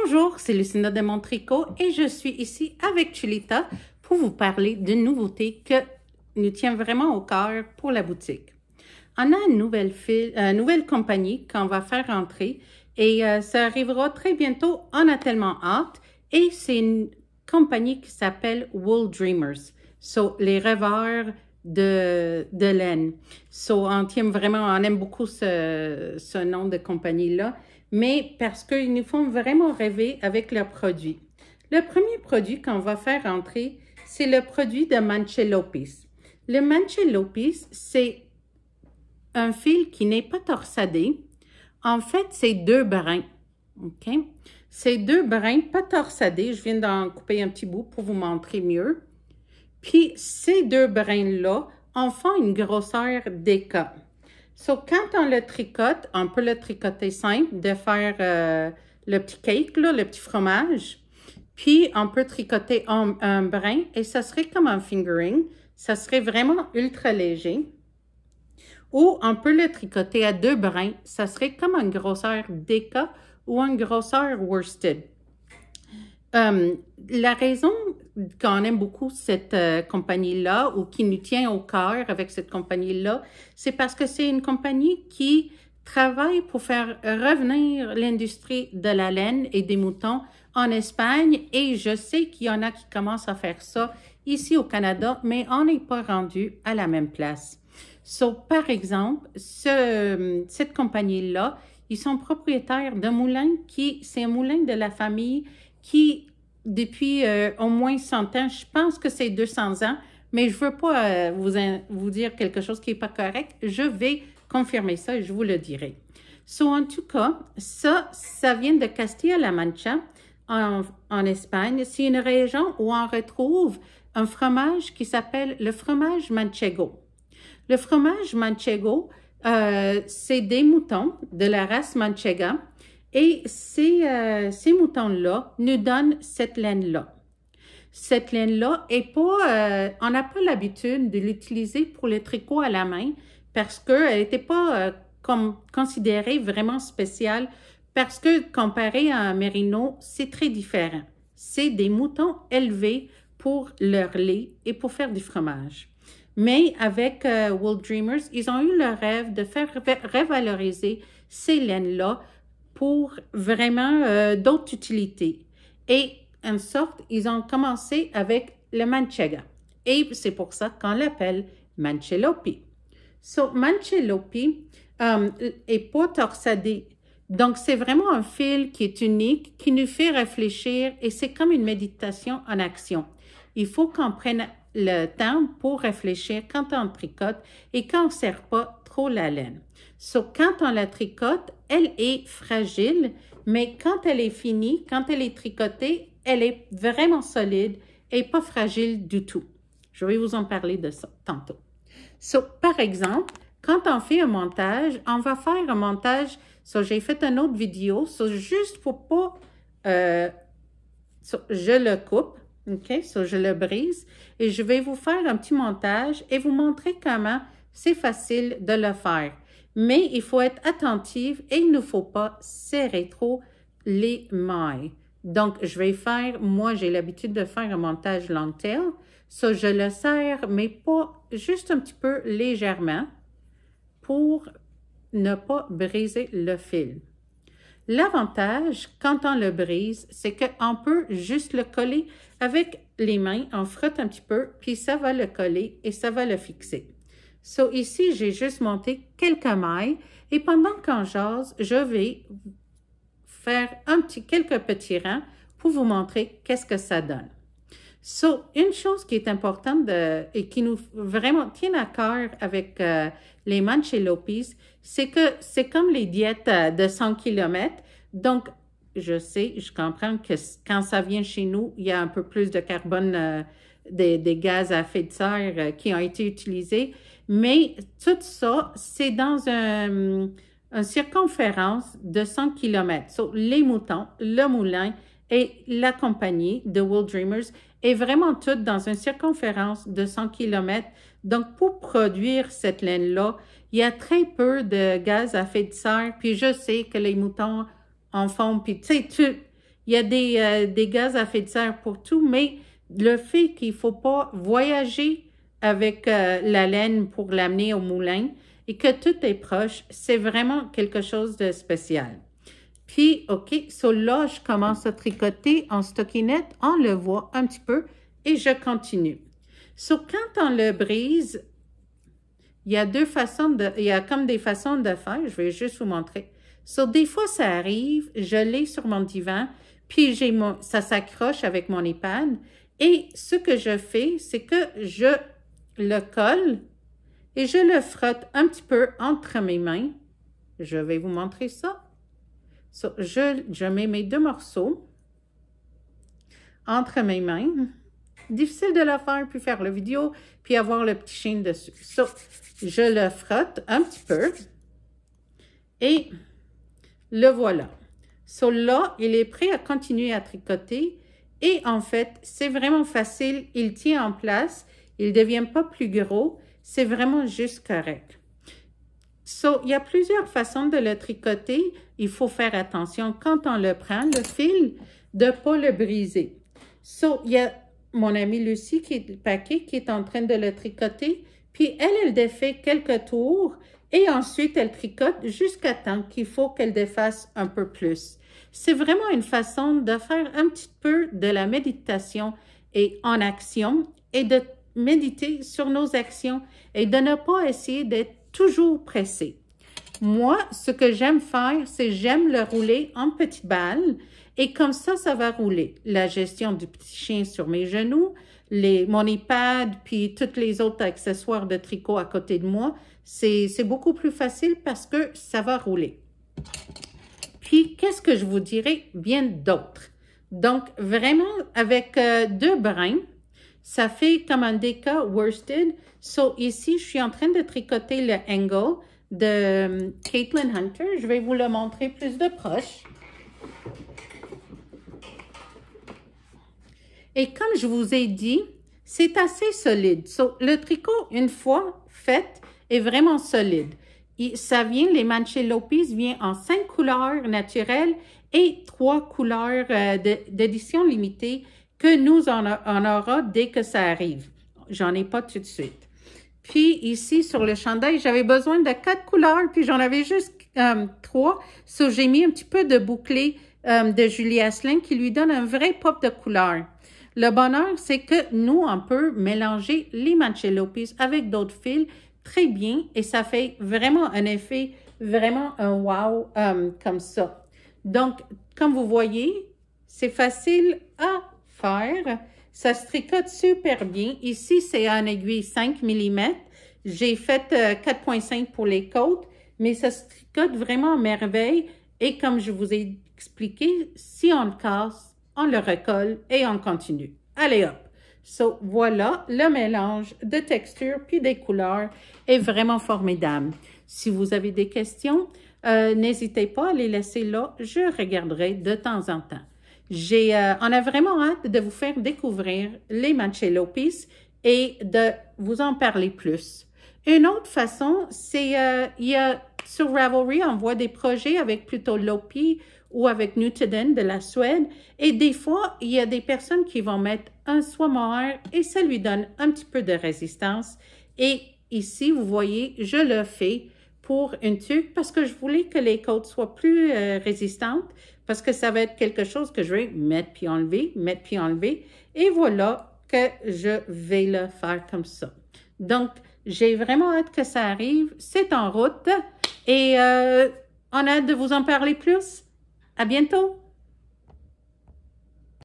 Bonjour, c'est Lucinda de Mon Tricot et je suis ici avec Chulita pour vous parler d'une nouveauté que nous tient vraiment au cœur pour la boutique. On a une nouvelle compagnie qu'on va faire entrer et ça arrivera très bientôt. On a tellement hâte et c'est une compagnie qui s'appelle Wool Dreamers. Les rêveurs de laine. On aime beaucoup ce nom de compagnie-là, mais parce qu'ils nous font vraiment rêver avec leurs produits. Le premier produit qu'on va faire entrer, c'est le produit de Mancelopis. Le Mancelopis, c'est un fil qui n'est pas torsadé. En fait, c'est deux brins. OK? C'est deux brins pas torsadés. Je viens d'en couper un petit bout pour vous montrer mieux. Puis, ces deux brins-là en font une grosseur d'éca. Quand on le tricote, on peut le tricoter simple, de faire le petit cake, là, le petit fromage. Puis, on peut tricoter un brin et ça serait comme un fingering. Ça serait vraiment ultra léger. Ou on peut le tricoter à deux brins. Ça serait comme une grosseur d'éca ou une grosseur worsted. La raison qu'on aime beaucoup cette compagnie-là ou qui nous tient au cœur avec cette compagnie-là, c'est parce que c'est une compagnie qui travaille pour faire revenir l'industrie de la laine et des moutons en Espagne et je sais qu'il y en a qui commencent à faire ça ici au Canada, mais on n'est pas rendu à la même place. Par exemple, cette compagnie-là, ils sont propriétaires d'un moulin c'est un moulin de la famille qui, depuis au moins 100 ans, je pense que c'est 200 ans, mais je ne veux pas vous dire quelque chose qui n'est pas correct. Je vais confirmer ça et je vous le dirai. En tout cas, ça vient de Castilla-La Mancha en Espagne. C'est une région où on retrouve un fromage qui s'appelle le fromage manchego. Le fromage manchego, c'est des moutons de la race manchega. Et ces moutons-là nous donnent cette laine-là. Cette laine-là est pas, on n'a pas l'habitude de l'utiliser pour le tricot à la main parce qu'elle n'était pas considérée vraiment spéciale parce que comparé à un mérino, c'est très différent. C'est des moutons élevés pour leur lait et pour faire du fromage. Mais avec Wool Dreamers, ils ont eu le rêve de faire revaloriser ces laines-là pour vraiment d'autres utilités. Et en sorte, ils ont commencé avec le manchega. Et c'est pour ça qu'on l'appelle Mancelopi. Mancelopi est pas torsadé. Donc, c'est vraiment un fil qui est unique, qui nous fait réfléchir et c'est comme une méditation en action. Il faut qu'on prenne le temps pour réfléchir quand on tricote et qu'on ne serre pas trop la laine. Quand on la tricote, elle est fragile, mais quand elle est finie, quand elle est tricotée, elle est vraiment solide et pas fragile du tout. Je vais vous en parler de ça tantôt. Par exemple, quand on fait un montage, on va faire un montage. J'ai fait une autre vidéo, juste pour pas... je le coupe, OK? Je le brise et je vais vous faire un petit montage et vous montrer comment c'est facile de le faire. Mais il faut être attentif et il ne faut pas serrer trop les mailles. Donc, je vais faire, moi, j'ai l'habitude de faire un montage long tail. Je le serre, mais pas juste un petit peu légèrement pour ne pas briser le fil. L'avantage, quand on le brise, c'est qu'on peut juste le coller avec les mains. On frotte un petit peu, puis ça va le coller et ça va le fixer. Ici, j'ai juste monté quelques mailles et pendant qu'on jase, je vais faire quelques petits rangs pour vous montrer qu'est-ce que ça donne. Une chose qui est importante et qui nous vraiment tient à cœur avec les Mancelopis, c'est que c'est comme les diètes de 100 km. Donc, je comprends que quand ça vient chez nous, il y a un peu plus de carbone, des gaz à effet de serre qui ont été utilisés. Mais tout ça, c'est dans une circonférence de 100 km. Les moutons, le moulin et la compagnie de Wool Dreamers est vraiment toute dans une circonférence de 100 km. Donc, pour produire cette laine-là, il y a très peu de gaz à effet de serre. Puis, je sais que les moutons en font. Puis, tu sais, Il y a des gaz à effet de serre pour tout, mais le fait qu'il ne faut pas voyager avec la laine pour l'amener au moulin et que tout est proche, c'est vraiment quelque chose de spécial. Puis, OK, so là, je commence à tricoter en stockinette, on le voit un petit peu et je continue. So, quand on le brise, il y a il y a comme des façons de faire, je vais juste vous montrer. So, des fois, ça arrive, je l'ai sur mon divan, puis ça s'accroche avec mon iPad. Et ce que je fais, c'est que je le colle et je le frotte un petit peu entre mes mains. Je vais vous montrer ça. So, je mets mes deux morceaux entre mes mains. Difficile de le faire, puis faire la vidéo, puis avoir le petit chien dessus. So, je le frotte un petit peu et le voilà. So là, il est prêt à continuer à tricoter et en fait, c'est vraiment facile. Il tient en place, il ne devient pas plus gros, c'est vraiment juste correct. So, il y a plusieurs façons de le tricoter. Il faut faire attention quand on le prend, le fil, de ne pas le briser. So, il y a mon amie Lucie qui est paquet, qui est en train de le tricoter, puis elle défait quelques tours et ensuite elle tricote jusqu'à temps qu'il faut qu'elle défasse un peu plus. C'est vraiment une façon de faire un petit peu de la méditation et en action et de méditer sur nos actions et de ne pas essayer d'être toujours pressé. Moi, ce que j'aime faire, c'est j'aime le rouler en petites balles et comme ça va rouler. La gestion du petit chien sur mes genoux, mon iPad, puis tous les autres accessoires de tricot à côté de moi, c'est beaucoup plus facile parce que ça va rouler. Puis, qu'est-ce que je vous dirais bien d'autre? Donc, vraiment, avec deux brins, ça fait comme un déca worsted. So, ici, je suis en train de tricoter le angle de Caitlin Hunter. Je vais vous le montrer plus de proche. Et comme je vous ai dit, c'est assez solide. So, le tricot, une fois fait, est vraiment solide. Les Mancelopis viennent en 5 couleurs naturelles et 3 couleurs d'édition limitée que nous on aura dès que ça arrive. J'en ai pas tout de suite. Puis ici, sur le chandail, j'avais besoin de 4 couleurs, puis j'en avais juste 3. So, j'ai mis un petit peu de bouclé de Julie Asselin qui lui donne un vrai pop de couleur. Le bonheur, c'est que nous, on peut mélanger les Mancelopis avec d'autres fils très bien et ça fait vraiment un effet, vraiment un wow comme ça. Donc, comme vous voyez, c'est facile à faire. Ça se tricote super bien. Ici, c'est un aiguille 5 mm. J'ai fait 4,5 pour les côtes, mais ça se tricote vraiment à merveille. Et comme je vous ai expliqué, si on le casse, on le recolle et on continue. Allez hop! So, voilà, le mélange de textures puis des couleurs est vraiment formidable. Si vous avez des questions, n'hésitez pas à les laisser là. Je regarderai de temps en temps. On a vraiment hâte de vous faire découvrir les Mancelopis et de vous en parler plus. Une autre façon, c'est sur Ravelry, on voit des projets avec plutôt Lopi ou avec Nutiden de la Suède. Et des fois, il y a des personnes qui vont mettre un soie mohair et ça lui donne un petit peu de résistance. Et ici, vous voyez, je le fais pour une tuque parce que je voulais que les côtes soient plus résistantes parce que ça va être quelque chose que je vais mettre puis enlever, mettre puis enlever. Et voilà que je vais le faire comme ça. Donc, j'ai vraiment hâte que ça arrive. C'est en route et on a hâte de vous en parler plus. À bientôt!